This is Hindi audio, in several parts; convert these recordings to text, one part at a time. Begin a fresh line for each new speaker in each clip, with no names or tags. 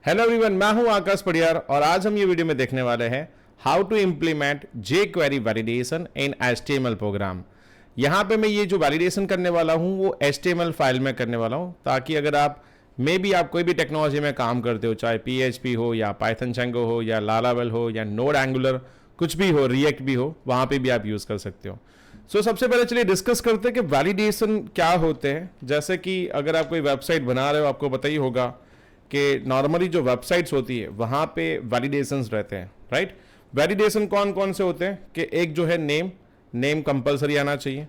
हेलो एवरीवन, मैं हूं आकाश पडियार और आज हम ये वीडियो में देखने वाले हैं how to implement jQuery validation in HTML program. यहाँ पे मैं ये जो वैलिडेशन करने वाला हूँ वो HTML फाइल में करने वाला हूँ, ताकि अगर आप आप कोई भी टेक्नोलॉजी में काम करते हो, चाहे PHP हो या पाइथन Django हो या लारावेल हो या नोड एंगुलर कुछ भी हो, रिएक्ट भी हो, वहाँ पे भी आप यूज़ कर सकते हो। सबसे पहले चलिए डिस्कस करते हैं कि वैलिडेशन क्या होते हैं। जैसे कि अगर आप कोई वेबसाइट बना रहे हो, आपको पता ही होगा कि नॉर्मली जो वेबसाइट्स होती है वहाँ पे वैलिडेशंस रहते हैं, राइट। वैलिडेशन कौन कौन से होते हैं कि एक जो है नेम कंपलसरी आना चाहिए,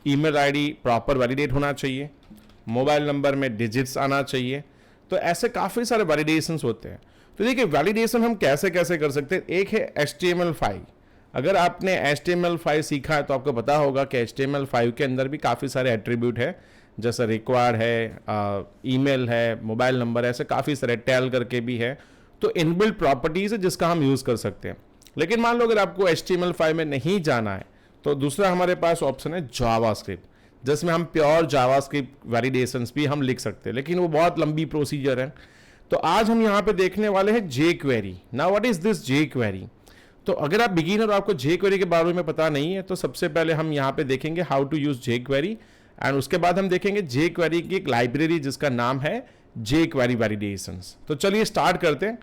ईमेल आईडी प्रॉपर वैलिडेट होना चाहिए, मोबाइल नंबर में डिजिट्स आना चाहिए। तो ऐसे काफ़ी सारे वैलिडेशंस होते हैं। तो देखिए वैलिडेशन हम कैसे कैसे कर सकते हैं। एक है HTML5। अगर आपने HTML5 सीखा है तो आपको पता होगा कि HTML5 के अंदर भी काफ़ी सारे एट्रीब्यूट है, जैसे रिक्वायर्ड है, ईमेल है, मोबाइल नंबर, ऐसे काफ़ी सारे टेल करके भी है। तो इनबिल्ट प्रॉपर्टीज़ है जिसका हम यूज़ कर सकते हैं। लेकिन मान लो अगर आपको HTML5 में नहीं जाना है तो दूसरा हमारे पास ऑप्शन है जावास्क्रिप्ट, जिसमें हम प्योर जावास्क्रिप्ट वैलिडेशंस भी हम लिख सकते हैं, लेकिन वो बहुत लंबी प्रोसीजर है। तो आज हम यहाँ पे देखने वाले हैं jQuery। Now what is this jQuery? तो अगर आप बिगिनर और आपको jQuery के बारे में पता नहीं है तो सबसे पहले हम यहाँ पे देखेंगे how to use jQuery, and उसके बाद हम देखेंगे jQuery की एक लाइब्रेरी जिसका नाम है jQuery वैलिडेशंस। तो चलिए स्टार्ट करते हैं।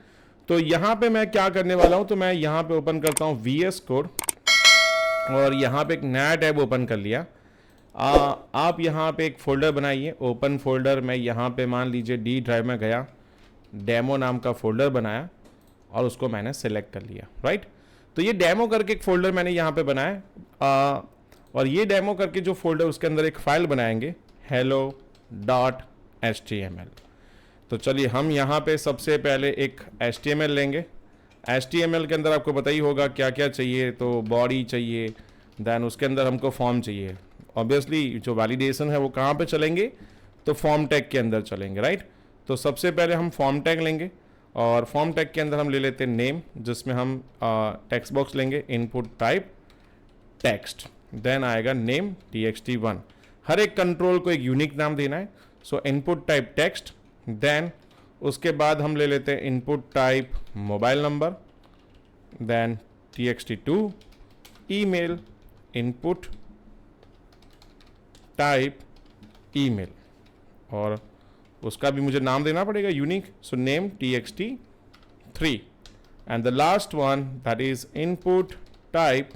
तो यहाँ पे मैं क्या करने वाला हूँ, तो मैं यहाँ पे ओपन करता हूँ VS कोड और यहाँ पे एक नया टैब ओपन कर लिया। आप यहाँ पे एक फोल्डर बनाइए, ओपन फोल्डर। मैं यहाँ पे मान लीजिए D ड्राइव में गया, डेमो नाम का फोल्डर बनाया और उसको मैंने सेलेक्ट कर लिया, राइट। तो ये डेमो करके एक फोल्डर मैंने यहाँ पे बनाया, और ये डेमो करके जो फोल्डर उसके अंदर एक फाइल बनाएंगे hello.html। तो चलिए हम यहाँ पे सबसे पहले एक HTML लेंगे। HTML के अंदर आपको पता ही होगा क्या क्या चाहिए। तो बॉडी चाहिए, देन उसके अंदर हमको फॉर्म चाहिए। ऑब्वियसली जो वैलिडेशन है वो कहाँ पे चलेंगे, तो फॉर्म टैग के अंदर चलेंगे, राइट। तो सबसे पहले हम फॉर्म टैग लेंगे और फॉर्म टैग के अंदर हम ले लेते हैं नेम, जिसमें हम टेक्स्ट बॉक्स लेंगे, इनपुट टाइप टेक्स्ट, देन आएगा नेम txt1। हर एक कंट्रोल को एक यूनिक नाम देना है। So input type text, then उसके बाद हम ले लेते हैं input type mobile number, then txt2 email, input type email, और उसका भी मुझे नाम देना पड़ेगा unique. So name txt3 and the last one that is input type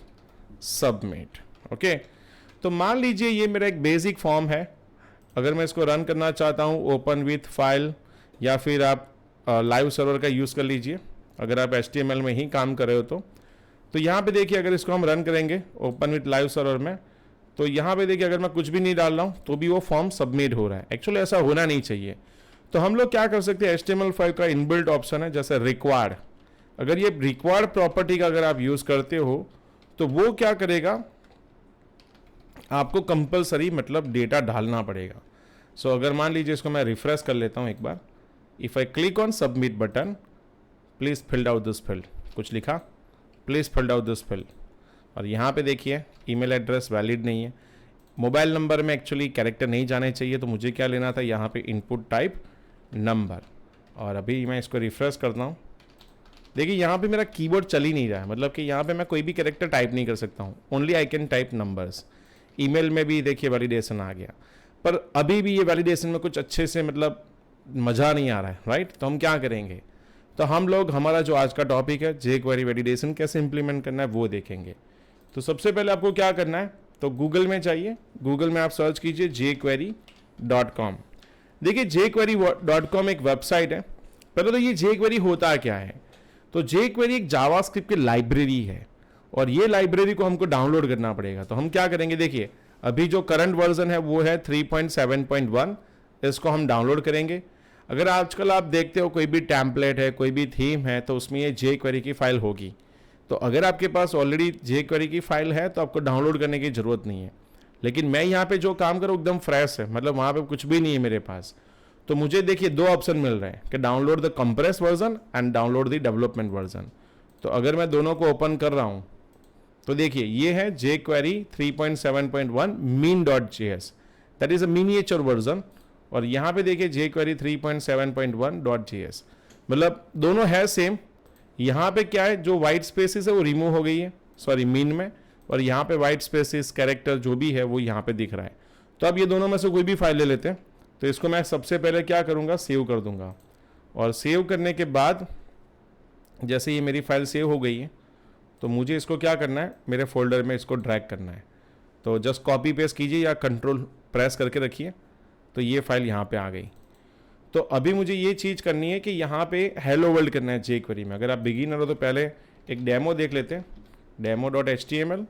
submit. Okay, तो मान लीजिए ये मेरा एक बेसिक फॉर्म है। अगर मैं इसको रन करना चाहता हूँ ओपन विथ फाइल, या फिर आप लाइव सर्वर का यूज़ कर लीजिए अगर आप HTML में ही काम कर रहे हो तो यहाँ पे देखिए अगर इसको हम रन करेंगे ओपन विथ लाइव सर्वर में, तो यहाँ पे देखिए अगर मैं कुछ भी नहीं डाल रहा हूँ तो भी वो फॉर्म सबमिट हो रहा है। एक्चुअली ऐसा होना नहीं चाहिए। तो हम लोग क्या कर सकते हैं, HTML5 का इनबिल्ट ऑप्शन है जैसे रिक्वायर्ड। अगर ये रिक्वायर्ड प्रॉपर्टी का अगर आप यूज़ करते हो तो वो क्या करेगा, आपको कंपलसरी मतलब डेटा डालना पड़ेगा। सो अगर मान लीजिए इसको मैं रिफ्रेश कर लेता हूँ एक बार, if I click on submit button, please filled out this field, कुछ लिखा, please filled out this field, और यहाँ पे देखिए ईमेल एड्रेस वैलिड नहीं है, मोबाइल नंबर में एक्चुअली कैरेक्टर नहीं जाने चाहिए, तो मुझे क्या लेना था यहाँ पे इनपुट टाइप नंबर। और अभी मैं इसको रिफ्रेश करता हूँ, देखिए यहाँ पे मेरा कीबोर्ड चल ही नहीं रहा है, मतलब कि यहाँ पे मैं कोई भी कैरेक्टर टाइप नहीं कर सकता हूँ, only I can type numbers. Email में भी देखिए वैलिडेशन आ गया, पर अभी भी ये वैलिडेशन में कुछ अच्छे से मतलब मज़ा नहीं आ रहा है, राइट। तो हम क्या करेंगे, तो हम लोग हमारा जो आज का टॉपिक है jQuery वैलिडेशन कैसे इंप्लीमेंट करना है वो देखेंगे। तो सबसे पहले आपको क्या करना है, तो गूगल में जाइए, गूगल में आप सर्च कीजिए jQuery.com। देखिए jQuery.com एक वेबसाइट है। पहले तो ये jQuery होता क्या है, तो jQuery एक जावास्क्रिप्ट की लाइब्रेरी है और ये लाइब्रेरी को हमको डाउनलोड करना पड़ेगा। तो हम क्या करेंगे, देखिए अभी जो करंट वर्जन है वो है 3.7.1, इसको हम डाउनलोड करेंगे। अगर आजकल आप देखते हो कोई भी टेम्पलेट है, कोई भी थीम है, तो उसमें ये jQuery की फाइल होगी। तो अगर आपके पास ऑलरेडी jQuery की फाइल है तो आपको डाउनलोड करने की ज़रूरत नहीं है। लेकिन मैं यहाँ पे जो काम करूँ एकदम फ्रेश है, मतलब वहाँ पे कुछ भी नहीं है मेरे पास। तो मुझे देखिए दो ऑप्शन मिल रहे हैं कि download the compress version and download the development version. तो अगर मैं दोनों को ओपन कर रहा हूँ तो देखिए ये है jQuery 3.7.1 mean.js, that is a miniature version. और यहाँ पे देखिए jQuery 3.7.1.js। मतलब दोनों है सेम। यहाँ पे क्या है, जो वाइट स्पेसिस है वो रिमूव हो गई है, सॉरी मीन में, और यहाँ पे वाइट स्पेसिस कैरेक्टर जो भी है वो यहाँ पे दिख रहा है। तो अब ये दोनों में से कोई भी फाइल ले लेते हैं। तो इसको मैं सबसे पहले क्या करूँगा, सेव कर दूंगा। और सेव करने के बाद जैसे ये मेरी फाइल सेव हो गई है, तो मुझे इसको क्या करना है, मेरे फोल्डर में इसको ड्रैग करना है। तो जस्ट कॉपी पेस्ट कीजिए या कंट्रोल प्रेस करके रखिए, तो ये फाइल यहाँ पे आ गई। तो अभी मुझे ये चीज़ करनी है कि यहाँ पे हेलो वर्ल्ड करना है jQuery में। अगर आप बिगिनर हो तो पहले एक डेमो देख लेते हैं, demo.html।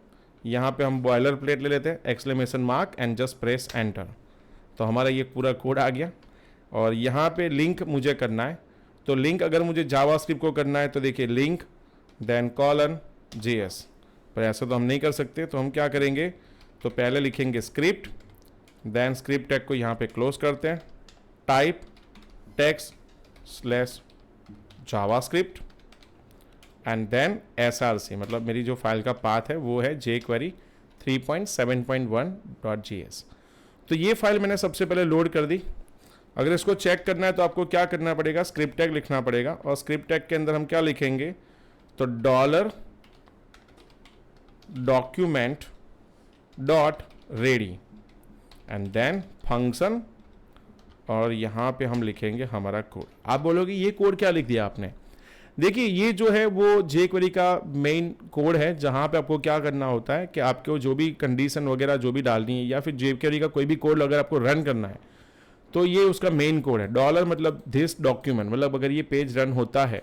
यहाँ पे हम बॉयलर प्लेट ले लेते हैं, exclamation mark and just press enter. तो हमारा ये पूरा कोड आ गया। और यहाँ पे लिंक मुझे करना है। तो लिंक अगर मुझे जावास्क्रिप्ट को करना है तो देखिए लिंक देन कॉलन JS, पर ऐसा तो हम नहीं कर सकते। तो हम क्या करेंगे, तो पहले लिखेंगे स्क्रिप्ट, देन स्क्रिप्ट टैग को यहाँ पे क्लोज करते हैं, type text / JavaScript and then src, मतलब मेरी जो फाइल का पाथ है वो है jQuery 3.7.1.js। तो ये फाइल मैंने सबसे पहले लोड कर दी। अगर इसको चेक करना है तो आपको क्या करना पड़ेगा, स्क्रिप्ट टैग लिखना पड़ेगा। और स्क्रिप्ट टैग के अंदर हम क्या लिखेंगे, तो $document.ready एंड देन फंक्शन, और यहाँ पे हम लिखेंगे हमारा कोड। आप बोलोगे ये कोड क्या लिख दिया आपने। देखिए ये जो है वो jQuery का मेन कोड है, जहाँ पे आपको क्या करना होता है कि आपको जो भी कंडीशन वगैरह जो भी डालनी है, या फिर jQuery का कोई भी कोड अगर आपको रन करना है तो ये उसका मेन कोड है। डॉलर मतलब दिस डॉक्यूमेंट, मतलब अगर ये पेज रन होता है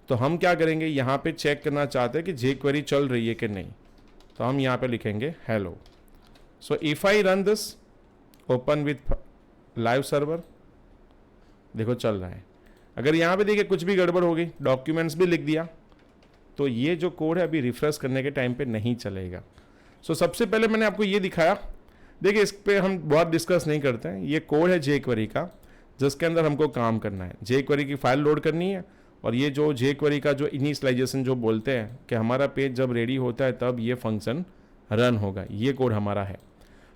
तो हम क्या करेंगे, यहाँ पे चेक करना चाहते हैं कि jQuery चल रही है कि नहीं। तो हम यहाँ पे लिखेंगे hello. So if I run this open with live server, देखो चल रहा है। अगर यहाँ पे देखिए कुछ भी गड़बड़ हो गई, डॉक्यूमेंट्स भी लिख दिया, तो ये जो कोड है अभी रिफ्रेश करने के टाइम पे नहीं चलेगा। सो सबसे पहले मैंने आपको ये दिखाया। देखिए इस पे हम बहुत डिस्कस नहीं करते हैं, ये कोड है jQuery का जिसके अंदर हमको काम करना है। jQuery की फाइल लोड करनी है, और ये जो jQuery का जो इनिशियलाइजेशन जो बोलते हैं कि हमारा पेज जब रेडी होता है तब ये फंक्शन रन होगा, ये कोड हमारा है।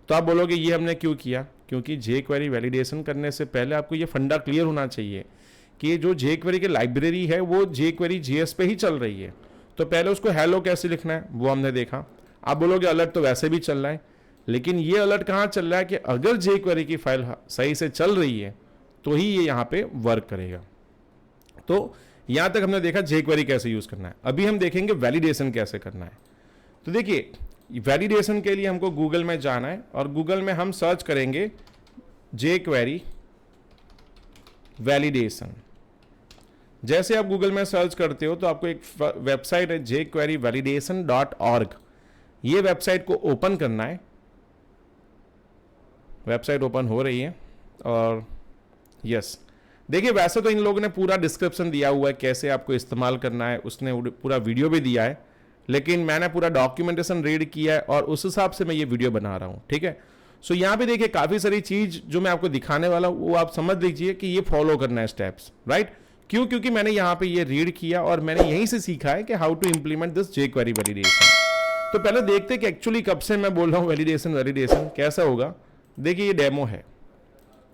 तो आप बोलोगे ये हमने क्यों किया, क्योंकि jQuery वैलिडेशन करने से पहले आपको ये फंडा क्लियर होना चाहिए कि जो jQuery की लाइब्रेरी है वो jQuery JS पे ही चल रही है। तो पहले उसको हेलो कैसे लिखना है वो हमने देखा। आप बोलोगे अलर्ट तो वैसे भी चल रहा है, लेकिन ये अलर्ट कहाँ चल रहा है कि अगर jQuery की फाइल सही से चल रही है तो ही ये यहाँ पे वर्क करेगा। तो यहाँ तक हमने देखा jQuery कैसे यूज़ करना है। अभी हम देखेंगे वैलिडेशन कैसे करना है। तो देखिए वैलिडेशन के लिए हमको गूगल में जाना है, और गूगल में हम सर्च करेंगे jQuery वैलिडेशन। जैसे आप गूगल में सर्च करते हो तो आपको एक वेबसाइट है jQueryvalidation.org, ये वेबसाइट को ओपन करना है। वेबसाइट ओपन हो रही है, और यस देखिए वैसे तो इन लोगों ने पूरा डिस्क्रिप्शन दिया हुआ है कैसे आपको इस्तेमाल करना है, उसने पूरा वीडियो भी दिया है, लेकिन मैंने पूरा डॉक्यूमेंटेशन रीड किया है और उस हिसाब से मैं ये वीडियो बना रहा हूँ, ठीक है। सो यहाँ पे देखिए काफ़ी सारी चीज़ जो मैं आपको दिखाने वाला हूँ वो आप समझ लीजिए कि ये फॉलो करना है स्टेप्स, राइट। क्यों, क्योंकि मैंने यहाँ पे ये रीड किया और मैंने यहीं से सीखा है कि how to implement this jQuery validation. तो पहले देखते हैं कि एक्चुअली कब से मैं बोल रहा हूँ वैलिडेशन कैसा होगा। देखिए ये डेमो है,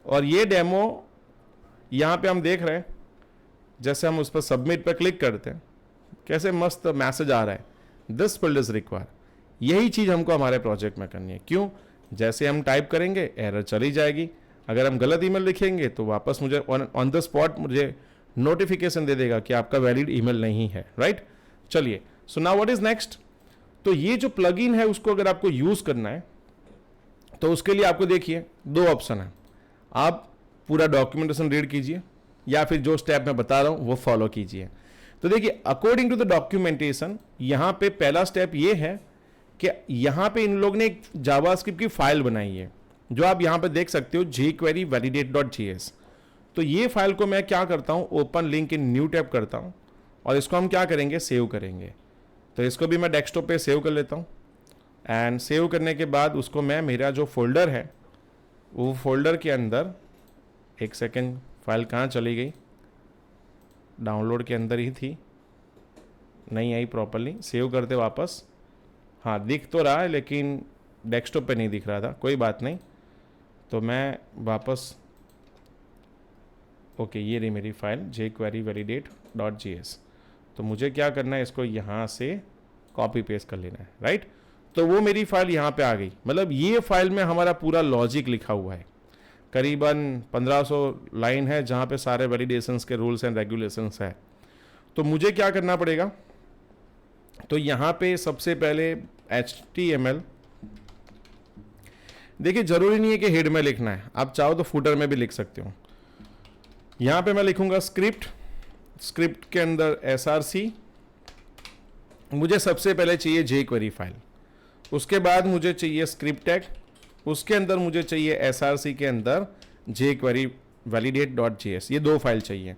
और ये डेमो यहाँ पे हम देख रहे हैं, जैसे हम उस पर सबमिट पर क्लिक करते हैं कैसे मस्त मैसेज आ रहा है, दिस फील्ड इज रिक्वायर। यही चीज़ हमको हमारे प्रोजेक्ट में करनी है। क्यों, जैसे हम टाइप करेंगे एरर चली जाएगी, अगर हम गलत ईमेल लिखेंगे तो वापस मुझे ऑन द स्पॉट मुझे नोटिफिकेशन दे देगा कि आपका वैलिड ईमेल नहीं है, राइट। चलिए, so now what is next. तो ये जो प्लगइन है उसको अगर आपको यूज़ करना है तो उसके लिए आपको देखिए दो ऑप्शन है। आप पूरा डॉक्यूमेंटेशन रीड कीजिए या फिर जो स्टेप मैं बता रहा हूँ वो फॉलो कीजिए। तो देखिए अकॉर्डिंग टू द डॉक्यूमेंटेशन यहाँ पे पहला स्टेप ये है कि यहाँ पे इन लोग ने एक जावास्क्रिप्ट की फाइल बनाई है जो आप यहाँ पे देख सकते हो jQueryvalidate.js। तो ये फाइल को मैं क्या करता हूँ, open link in new tab करता हूँ, और इसको हम क्या करेंगे, सेव करेंगे। तो इसको भी मैं डेस्कटॉप पे सेव कर लेता हूँ, एंड सेव करने के बाद उसको मैं मेरा जो फोल्डर है वो फोल्डर के अंदर, एक सेकेंड फाइल कहाँ चली गई, डाउनलोड के अंदर ही थी, नहीं आई प्रॉपरली, सेव करते वापस, हाँ दिख तो रहा है लेकिन डेस्कटॉप पे नहीं दिख रहा था, कोई बात नहीं। तो मैं वापस ओके ये रही मेरी फाइल jQuery validate.js। तो मुझे क्या करना है, इसको यहाँ से कॉपी पेस्ट कर लेना है, राइट। तो वो मेरी फाइल यहाँ पे आ गई। मतलब ये फाइल में हमारा पूरा लॉजिक लिखा हुआ है, करीबन 1500 लाइन है जहाँ पे सारे वैलिडेशंस के रूल्स एंड रेगुलेशंस है। तो मुझे क्या करना पड़ेगा, तो यहाँ पे सबसे पहले HTML, देखिए जरूरी नहीं है कि हेड में लिखना है, आप चाहो तो फुटर में भी लिख सकते हो। यहाँ पे मैं लिखूंगा स्क्रिप्ट, स्क्रिप्ट के अंदर src, मुझे सबसे पहले चाहिए jQuery फाइल, उसके बाद मुझे चाहिए स्क्रिप्ट टैग, उसके अंदर मुझे चाहिए src के अंदर jQuery validate.js, ये 2 फाइल चाहिए।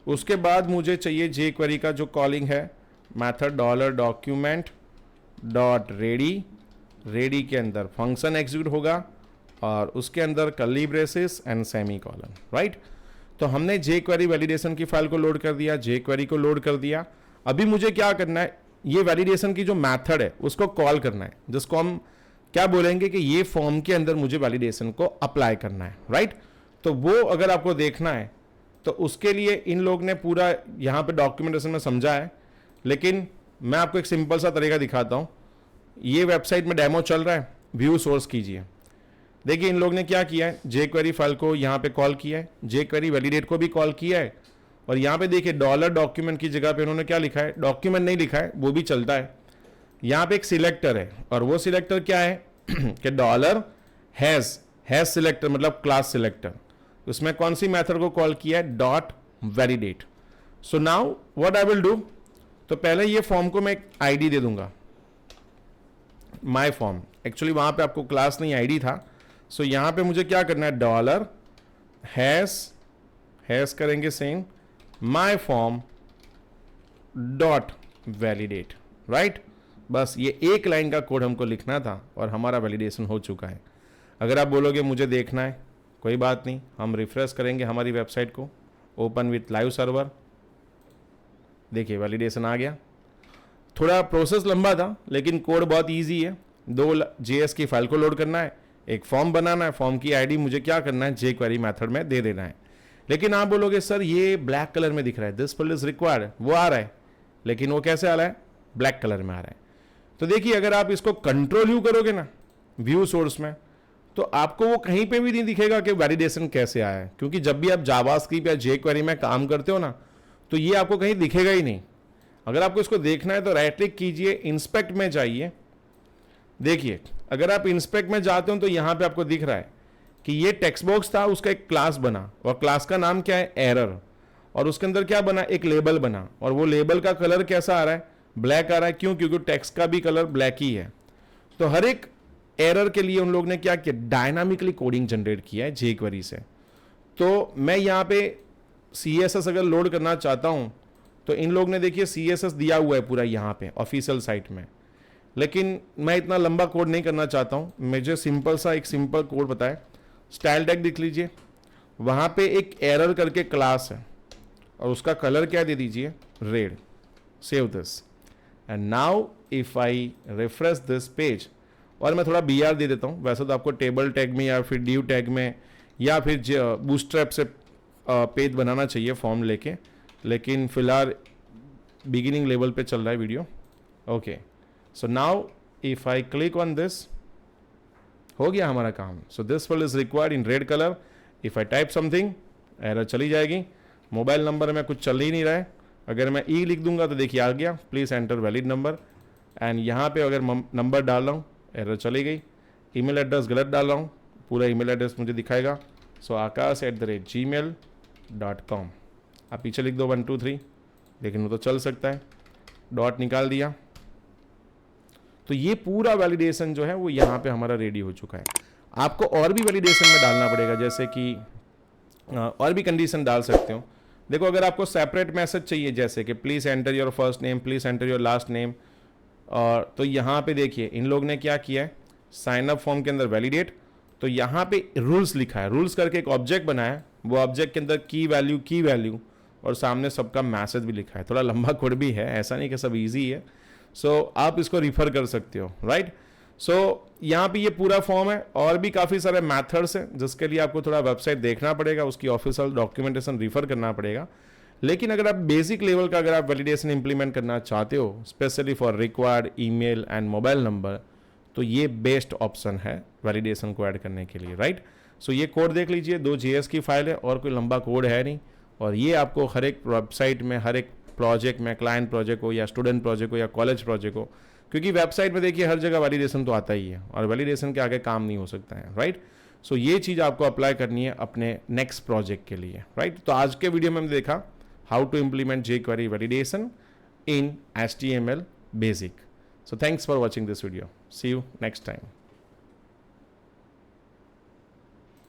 उसके बाद मुझे चाहिए jQuery का जो कॉलिंग है मेथड $document.ready, रेडी के अंदर फंक्शन एग्जीक्यूट होगा और उसके अंदर curly braces and semicolon, right. तो हमने jQuery वैलिडेशन की फाइल को लोड कर दिया, jQuery को लोड कर दिया। अभी मुझे क्या करना है, ये वैलिडेशन की जो मेथड है उसको कॉल करना है, जिसको हम क्या बोलेंगे कि ये फॉर्म के अंदर मुझे वैलिडेशन को अप्लाई करना है, राइट। तो वो अगर आपको देखना है तो उसके लिए इन लोग ने पूरा यहाँ पे डॉक्यूमेंटेशन में समझा है, लेकिन मैं आपको एक सिंपल सा तरीका दिखाता हूँ। ये वेबसाइट में डेमो चल रहा है, व्यू सोर्स कीजिए। देखिए इन लोग ने क्या किया है, jQuery फाइल को यहाँ पे कॉल किया है, jQuery वैलिडेट को भी कॉल किया है, और यहाँ पे देखिए $डॉक्यूमेंट की जगह पे उन्होंने क्या लिखा है, डॉक्यूमेंट नहीं लिखा है, वो भी चलता है। यहाँ पे एक सिलेक्टर है और वो सिलेक्टर क्या है कि $हैज सिलेक्टर मतलब क्लास सिलेक्टर, उसमें कौन सी मेथड को कॉल किया है, .validate। So now what I will do, तो पहले ये फॉर्म को मैं एक आईडी दे दूंगा, माई फॉर्म। एक्चुअली वहां पे आपको क्लास नहीं आईडी था, सो यहां पे मुझे क्या करना है, $हैज करेंगे same my form .validate, right. बस ये एक लाइन का कोड हमको लिखना था और हमारा वैलिडेशन हो चुका है। अगर आप बोलोगे मुझे देखना है, कोई बात नहीं, हम रिफ्रेश करेंगे हमारी वेबसाइट को, ओपन विथ लाइव सर्वर, देखिए वैलिडेशन आ गया। थोड़ा प्रोसेस लंबा था लेकिन कोड बहुत इजी है। 2 JS की फाइल को लोड करना है, एक फॉर्म बनाना है, फॉर्म की आईडी मुझे क्या करना है, jQuery मेथड में दे देना है। लेकिन आप बोलोगे सर ये ब्लैक कलर में दिख रहा है, दिस फील्ड इज रिक्वायर्ड, वो आ रहा है, लेकिन वो कैसे आ रहा है, ब्लैक कलर में आ रहा है। तो देखिए अगर आप इसको कंट्रोल यू करोगे ना व्यू सोर्स में, तो आपको वो कहीं पे भी नहीं दिखेगा कि वैलिडेशन कैसे आया है, क्योंकि जब भी आप जावास्क्रिप्ट या jQuery में काम करते हो ना, तो ये आपको कहीं दिखेगा ही नहीं। अगर आपको इसको देखना है तो राइट क्लिक कीजिए, इंस्पेक्ट में जाइए। देखिए अगर आप इंस्पेक्ट में जाते हो तो यहाँ पे आपको दिख रहा है कि ये टेक्स्ट बॉक्स था, उसका एक क्लास बना और क्लास का नाम क्या है, एरर, और उसके अंदर क्या बना, एक लेबल बना, और वो लेबल का कलर कैसा आ रहा है, ब्लैक आ रहा है। क्यों, क्योंकि टेक्स्ट का भी कलर ब्लैक ही है। तो हर एक एरर के लिए उन लोग ने क्या किया, डायनामिकली कोडिंग जनरेट किया है jQuery से। तो मैं यहाँ पे CSS अगर लोड करना चाहता हूँ तो इन लोग ने देखिए CSS दिया हुआ है पूरा यहाँ पे ऑफिशियल साइट में, लेकिन मैं इतना लंबा कोड नहीं करना चाहता हूँ, मुझे सिंपल सा एक सिंपल कोड बताए। स्टाइल टैग देख लीजिए, वहाँ पे एक एरर करके क्लास है और उसका कलर क्या दे दीजिए, red. Save this and now if I refresh this page, और मैं थोड़ा BR दे देता हूँ। वैसे तो आपको टेबल टैग में या फिर div टैग में या फिर बूटस्ट्रैप से पेज बनाना चाहिए फॉर्म लेके, लेकिन फिलहाल बिगिनिंग लेवल पे चल रहा है video. Okay, so now if I click on this, हो गया हमारा काम। So this field is required in red colour. If I type something, error चली जाएगी। मोबाइल नंबर में कुछ चल ही नहीं रहा है, अगर मैं ई लिख दूंगा तो देखिए आ गया, please enter valid number. And यहाँ पे अगर नंबर डाल रहा हूँ, एरर चली गई। ईमेल एड्रेस गलत डाल रहा हूँ, पूरा ईमेल एड्रेस मुझे दिखाएगा। सो akash@gmail.com, आप पीछे लिख दो 1 2 3, लेकिन वो तो चल सकता है, डॉट निकाल दिया। तो ये पूरा वैलिडेशन जो है वो यहाँ पे हमारा रेडी हो चुका है। आपको और भी वैलिडेशन में डालना पड़ेगा, जैसे कि और भी कंडीशन डाल सकते हो। देखो अगर आपको सेपरेट मैसेज चाहिए, जैसे कि please enter your first name, please enter your last name, और तो यहाँ पे देखिए इन लोग ने क्या किया है, साइन अप फॉर्म के अंदर वैलिडेट, तो यहाँ पे रूल्स लिखा है, रूल्स करके एक ऑब्जेक्ट बनाया, वो ऑब्जेक्ट के अंदर की वैल्यू और सामने सबका मैसेज भी लिखा है। थोड़ा लंबा कोड भी है, ऐसा नहीं कि सब इजी है। सो आप इसको रिफर कर सकते हो, राइट। सो यहाँ पे ये पूरा फॉर्म है, और भी काफ़ी सारे मैथड्स हैं जिसके लिए आपको थोड़ा वेबसाइट देखना पड़ेगा, उसकी ऑफिशियल डॉक्यूमेंटेशन रिफर करना पड़ेगा। लेकिन अगर आप बेसिक लेवल का अगर आप वैलिडेशन इंप्लीमेंट करना चाहते हो, specially for required email and mobile number, तो ये बेस्ट ऑप्शन है वैलिडेशन को ऐड करने के लिए, राइट। सो ये कोड देख लीजिए, 2 JS की फाइल है और कोई लंबा कोड है नहीं, और ये आपको हर एक वेबसाइट में, हर एक प्रोजेक्ट में, क्लाइंट प्रोजेक्ट हो या स्टूडेंट प्रोजेक्ट हो या कॉलेज प्रोजेक्ट हो, क्योंकि वेबसाइट में देखिए हर जगह वैलिडेशन तो आता ही है और वैलिडेशन के आगे काम नहीं हो सकता है, राइट। सो ये चीज़ आपको अप्लाई करनी है अपने नेक्स्ट प्रोजेक्ट के लिए, राइट। तो आज के वीडियो में हमने देखा how to implement jQuery validation in HTML basic. So thanks for watching this video. See you next time.